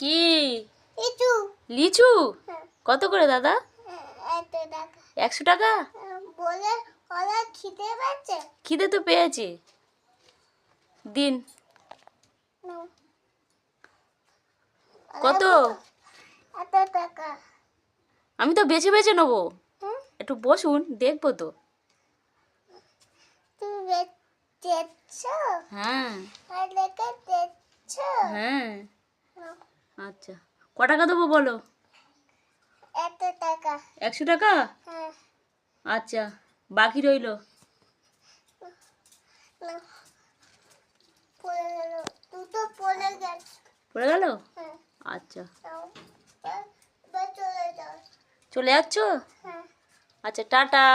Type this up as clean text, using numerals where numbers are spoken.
কি লিচু কত করে দাদা? 100 টাকা। খিদে তো পেয়েছে, দিন। কত? আমি তো বেছে বেছে নেবো, একটু বসুন, দেখবো তো। হ্যাঁ হ্যাঁ, আচ্ছা ক টাকা দেবো বলো? 100 টাকা। আচ্ছা, বাকি রইলো। পড়ে গেল? আচ্ছা, চলে যাচ্ছ? আচ্ছা, টাটা।